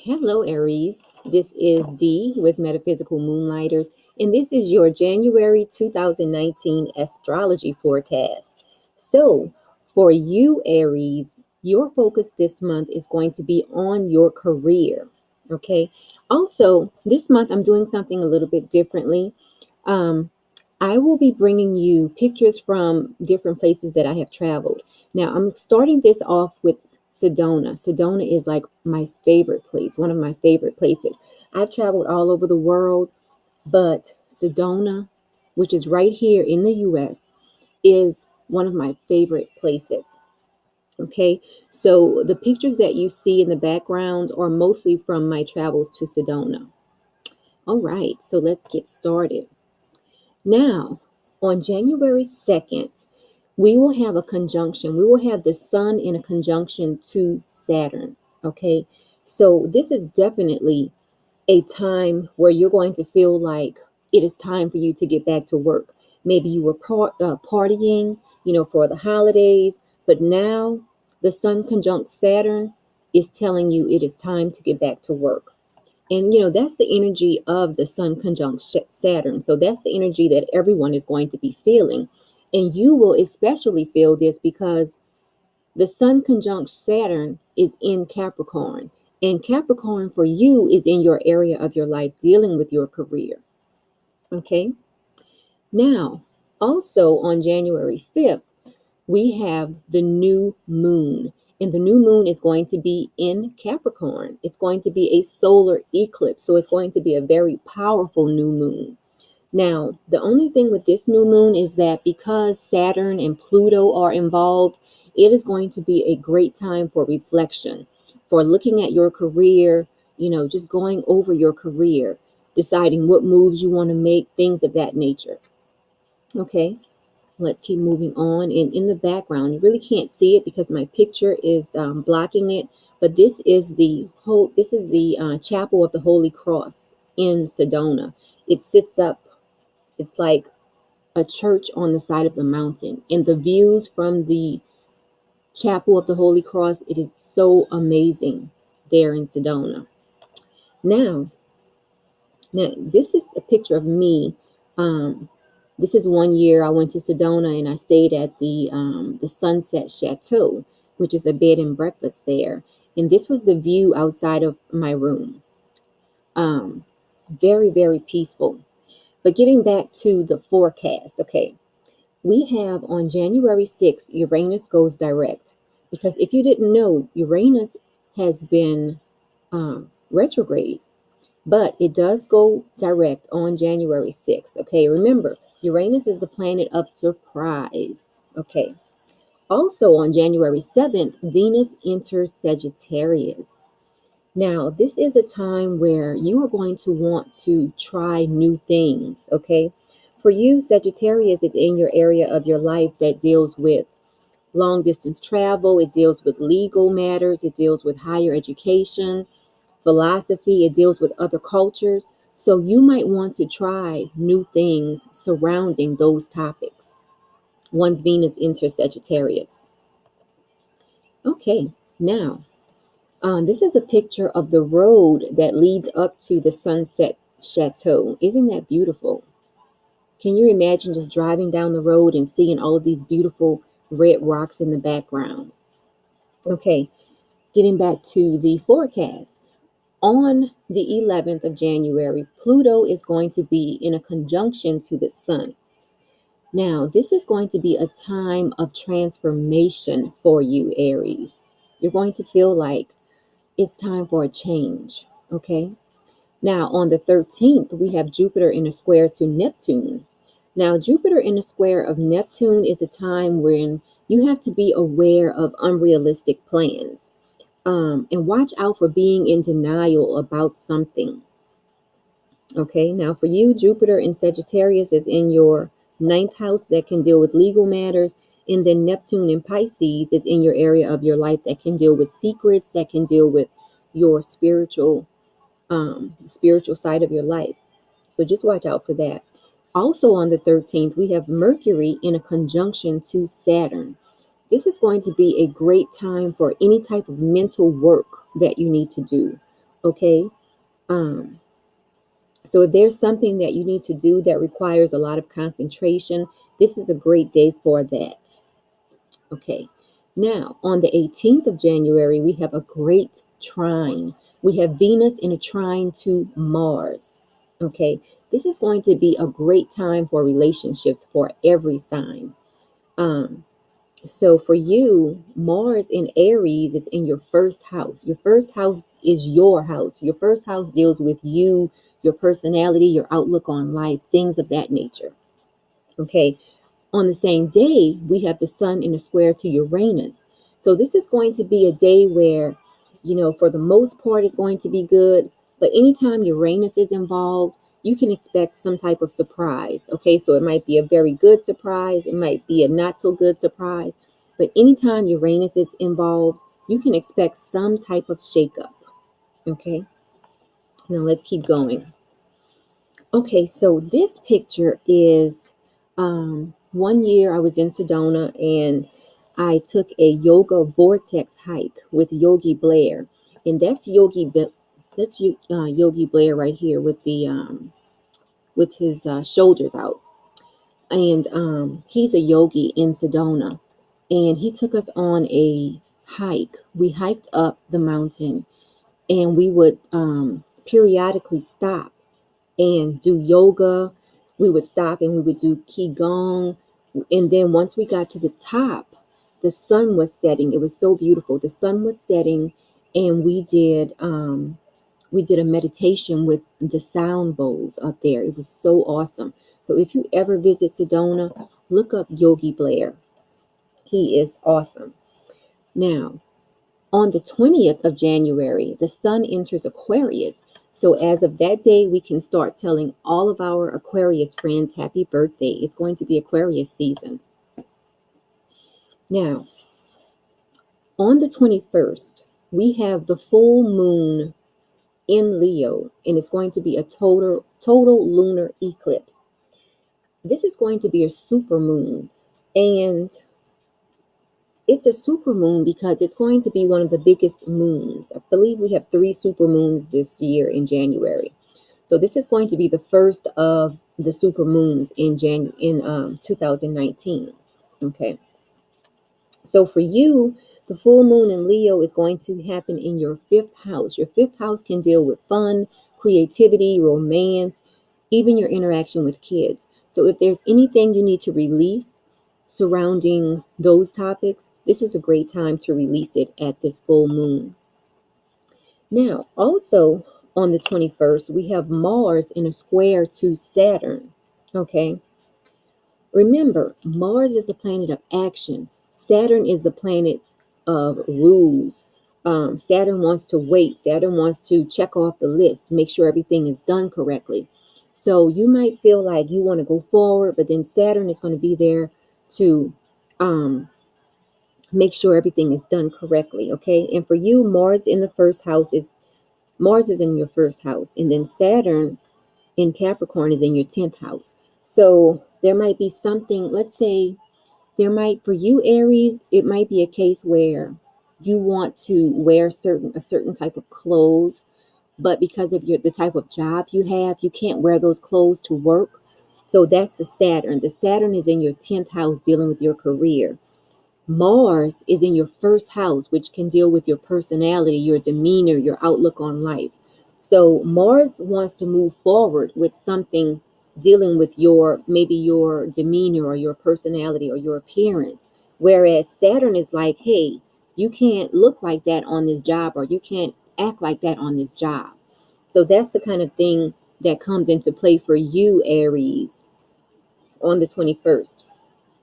Hello, Aries. This is Dee with Metaphysical Moonlighters, and this is your January 2019 astrology forecast. So, for you, Aries, your focus this month is going to be on your career. Okay. Also, this month I'm doing something a little bit differently. Um, I will be bringing you pictures from different places that I have traveled. Now, I'm starting this off with Sedona. Sedona is like my favorite place, one of my favorite places. I've traveled all over the world, but Sedona, which is right here in the US, is one of my favorite places. Okay, so the pictures that you see in the background are mostly from my travels to Sedona. All right, so let's get started. Now, on January 2nd, we will have a conjunction. We will have the sun in a conjunction to Saturn. Okay. So this is definitely a time where you're going to feel like it is time for you to get back to work. Maybe you were partying, for the holidays, but now the sun conjunct Saturn is telling you it is time to get back to work. And that's the energy of the sun conjunct Saturn. So that's the energy that everyone is going to be feeling. And you will especially feel this because the sun conjunct Saturn is in Capricorn. And Capricorn for you is in your area of your life dealing with your career. Okay. Now, also on January 5th, we have the new moon. And the new moon is going to be in Capricorn. It's going to be a solar eclipse. So it's going to be a very powerful new moon. Now, the only thing with this new moon is that because Saturn and Pluto are involved, it is going to be a great time for reflection, for looking at your career, just going over your career, deciding what moves you want to make, things of that nature. Okay. Let's keep moving on. And in the background, you really can't see it because my picture is blocking it. But this is the chapel of the Holy Cross in Sedona. It sits up. It's like a church on the side of the mountain, and the views from the chapel of the Holy Cross. It is so amazing there in Sedona. Now, now this is a picture of me. Um, This is one year I went to Sedona and I stayed at the Sunset Chateau, which is a bed and breakfast there. And this was the view outside of my room. Um, Very, very peaceful. But getting back to the forecast, okay, we have on January 6th, Uranus goes direct. Because if you didn't know, Uranus has been retrograde, but it does go direct on January 6th. Okay, remember, Uranus is the planet of surprise. Okay, also on January 7th, Venus enters Sagittarius. Now, this is a time where you are going to want to try new things. Okay, for you, Sagittarius is in your area of your life that deals with long distance travel, it deals with legal matters, it deals with higher education philosophy, it deals with other cultures. So you might want to try new things surrounding those topics once Venus enters Sagittarius. Okay, now this is a picture of the road that leads up to the Sunset Chateau. Isn't that beautiful? Can you imagine just driving down the road and seeing all of these beautiful red rocks in the background? Okay, getting back to the forecast. On the 11th of January, Pluto is going to be in a conjunction to the sun. Now, this is going to be a time of transformation for you, Aries. You're going to feel like it's time for a change, okay? Now, on the 13th, we have Jupiter in a square to Neptune. Now, Jupiter in a square of Neptune is a time when you have to be aware of unrealistic plans. And watch out for being in denial about something. Okay, now for you, Jupiter in Sagittarius is in your ninth house that can deal with legal matters. And then Neptune in Pisces is in your area of your life that can deal with secrets, that can deal with your spiritual side of your life. So just watch out for that. Also on the 13th, we have Mercury in a conjunction to Saturn. This is going to be a great time for any type of mental work that you need to do, Okay. Um, so if there's something that you need to do that requires a lot of concentration, this is a great day for that. Okay. Now, on the 18th of January, we have a great trine. We have Venus in a trine to Mars. Okay. This is going to be a great time for relationships for every sign. Um, So for you, Mars in Aries is in your first house. Your first house is your house. Your first house deals with you, your personality, your outlook on life, things of that nature. Okay. On the same day, we have the sun in a square to Uranus. So this is going to be a day where, for the most part, it's going to be good. But anytime Uranus is involved, you can expect some type of surprise. Okay, so it might be a very good surprise, it might be a not so good surprise. But anytime Uranus is involved, you can expect some type of shakeup. Okay, now let's keep going. Okay, so this picture is one year I was in Sedona and I took a yoga vortex hike with Yogi Blair, and that's Yogi Blair right here with the with his shoulders out, and he's a yogi in Sedona, and he took us on a hike. We hiked up the mountain, and we would periodically stop and do yoga. We would stop and we would do qigong. And then once we got to the top, the sun was setting. It was so beautiful. The sun was setting, and we did a meditation with the sound bowls up there. It was so awesome. So if you ever visit Sedona, look up Yogi Blair. He is awesome. Now, on the 20th of January, the sun enters Aquarius. So as of that day, we can start telling all of our Aquarius friends happy birthday. It's going to be Aquarius season. Now, on the 21st, we have the full moon in Leo, and it's going to be a total lunar eclipse. This is going to be a super moon, and it's a super moon because it's going to be one of the biggest moons. I believe we have three super moons this year in January. So this is going to be the first of the super moons in 2019. Okay. So for you, the full moon in Leo is going to happen in your fifth house. Your fifth house can deal with fun, creativity, romance, even your interaction with kids. So if there's anything you need to release surrounding those topics, this is a great time to release it at this full moon. Now, also on the 21st, we have Mars in a square to Saturn. Okay. Remember, Mars is the planet of action. Saturn is the planet of rules. Saturn wants to wait. Saturn wants to check off the list, make sure everything is done correctly. So you might feel like you want to go forward, but then Saturn is going to be there to um, make sure everything is done correctly. Okay. And for you, Mars is in your first house, and then Saturn in Capricorn is in your 10th house. So there might be something, let's say, for you, Aries, it might be a case where you want to wear a certain type of clothes, but because of the type of job you have, you can't wear those clothes to work. So that's the Saturn. The Saturn is in your 10th house dealing with your career. Mars is in your first house, which can deal with your personality, your demeanor, your outlook on life. So Mars wants to move forward with something dealing with maybe your demeanor or your personality or your appearance. Whereas Saturn is like, hey, you can't look like that on this job, or you can't act like that on this job. So that's the kind of thing that comes into play for you, Aries, on the 21st.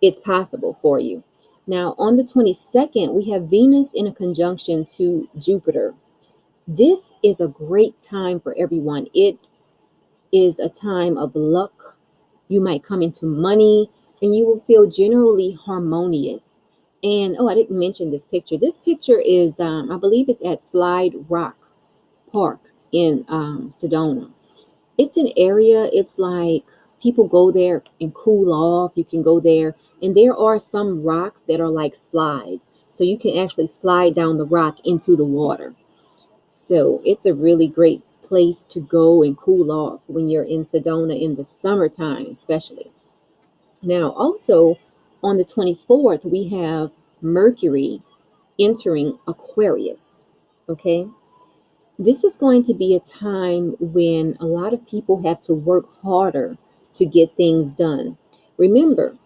It's possible for you. Now, on the 22nd, we have Venus in a conjunction to Jupiter. This is a great time for everyone. It is a time of luck. You might come into money, and you will feel generally harmonious. And oh, I didn't mention this picture. This picture is, I believe it's at Slide Rock Park in Sedona. It's an area, it's like people go there and cool off. You can go there, and there are some rocks that are like slides. So you can actually slide down the rock into the water. So it's a really great place to go and cool off when you're in Sedona in the summertime, especially. Now, also on the 24th, we have Mercury entering Aquarius. Okay. This is going to be a time when a lot of people have to work harder to get things done. Remember,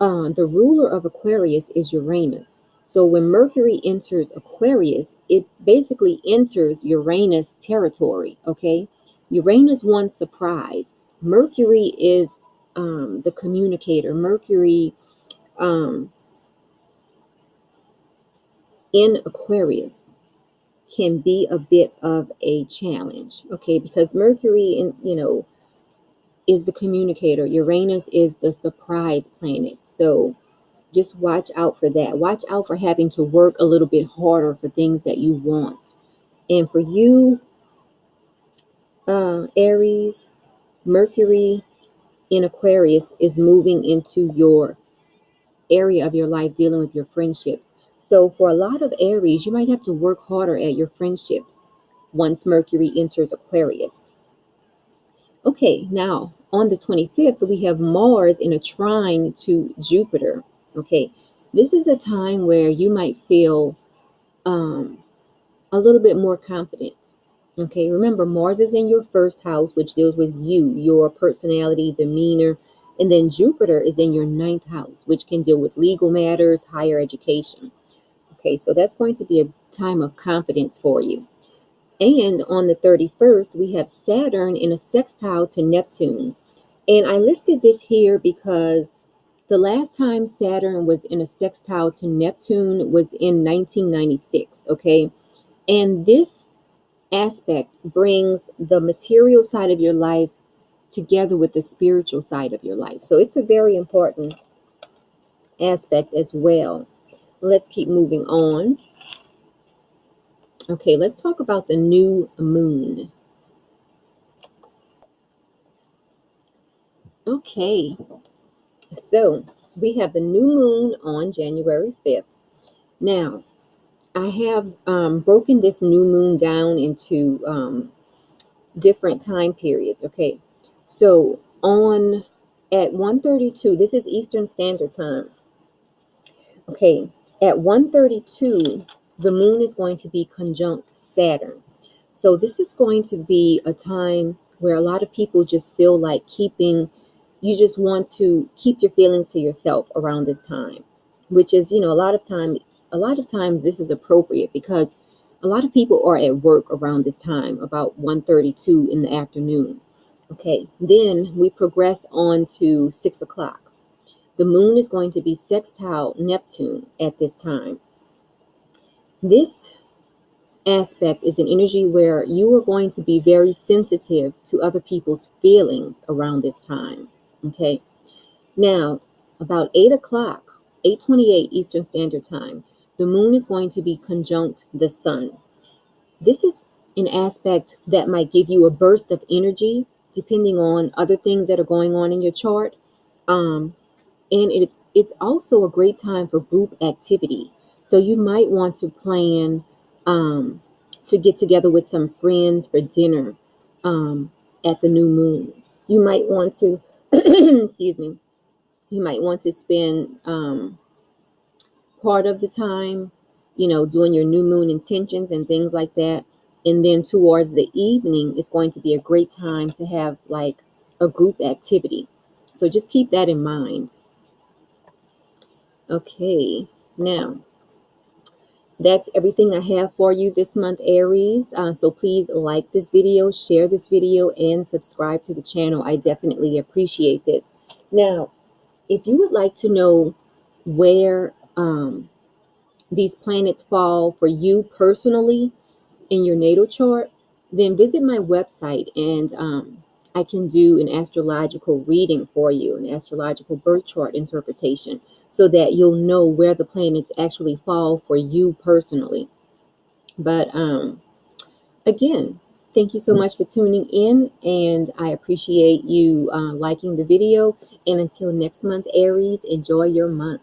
the ruler of Aquarius is Uranus. So when Mercury enters Aquarius, it basically enters Uranus territory. Okay. Uranus wants surprise. Mercury is the communicator. Mercury um, in Aquarius can be a bit of a challenge, okay? Because Mercury, is the communicator. Uranus is the surprise planet. So just watch out for that. Watch out for having to work a little bit harder for things that you want. And for you, Aries, Mercury in Aquarius is moving into your area of your life dealing with your friendships. So for a lot of Aries, you might have to work harder at your friendships once Mercury enters Aquarius. Okay, now on the 25th, we have Mars in a trine to Jupiter. Okay, this is a time where you might feel um, a little bit more confident. Okay, remember, Mars is in your first house, which deals with you, your personality, demeanor. And then Jupiter is in your ninth house, which can deal with legal matters, higher education. Okay, so that's going to be a time of confidence for you. And on the 31st, we have Saturn in a sextile to Neptune. And I listed this here because the last time Saturn was in a sextile to Neptune was in 1996. Okay, and this aspect brings the material side of your life together with the spiritual side of your life. So it's a very important aspect as well. Let's keep moving on. Okay, let's talk about the new moon. Okay, so we have the new moon on January 5th. Now, I have broken this new moon down into different time periods. Okay, so on at 1:32, this is Eastern Standard Time. Okay, at 1:32, the moon is going to be conjunct Saturn. So this is going to be a time where a lot of people just feel like you just want to keep your feelings to yourself around this time, which is, a lot of times this is appropriate because a lot of people are at work around this time, about 1:32 in the afternoon. Okay, then we progress on to 6 o'clock. The moon is going to be sextile Neptune at this time. This aspect is an energy where you are going to be very sensitive to other people's feelings around this time. Okay. Now, about 8 o'clock, 8:28 Eastern Standard Time, the moon is going to be conjunct the sun. This is an aspect that might give you a burst of energy depending on other things that are going on in your chart. Um, and it's also a great time for group activity. So you might want to plan to get together with some friends for dinner at the new moon. You might want to, excuse me, you might want to spend part of the time, doing your new moon intentions and things like that. And then towards the evening, it's going to be a great time to have like a group activity. So just keep that in mind. Okay, now that's everything I have for you this month, Aries. So please like this video, share this video, and subscribe to the channel. I definitely appreciate this. Now, if you would like to know where these planets fall for you personally in your natal chart, then visit my website and I can do an astrological reading for you, an astrological birth chart interpretation, so that you'll know where the planets actually fall for you personally. But again, thank you so much for tuning in, and I appreciate you liking the video. And until next month, Aries, enjoy your month.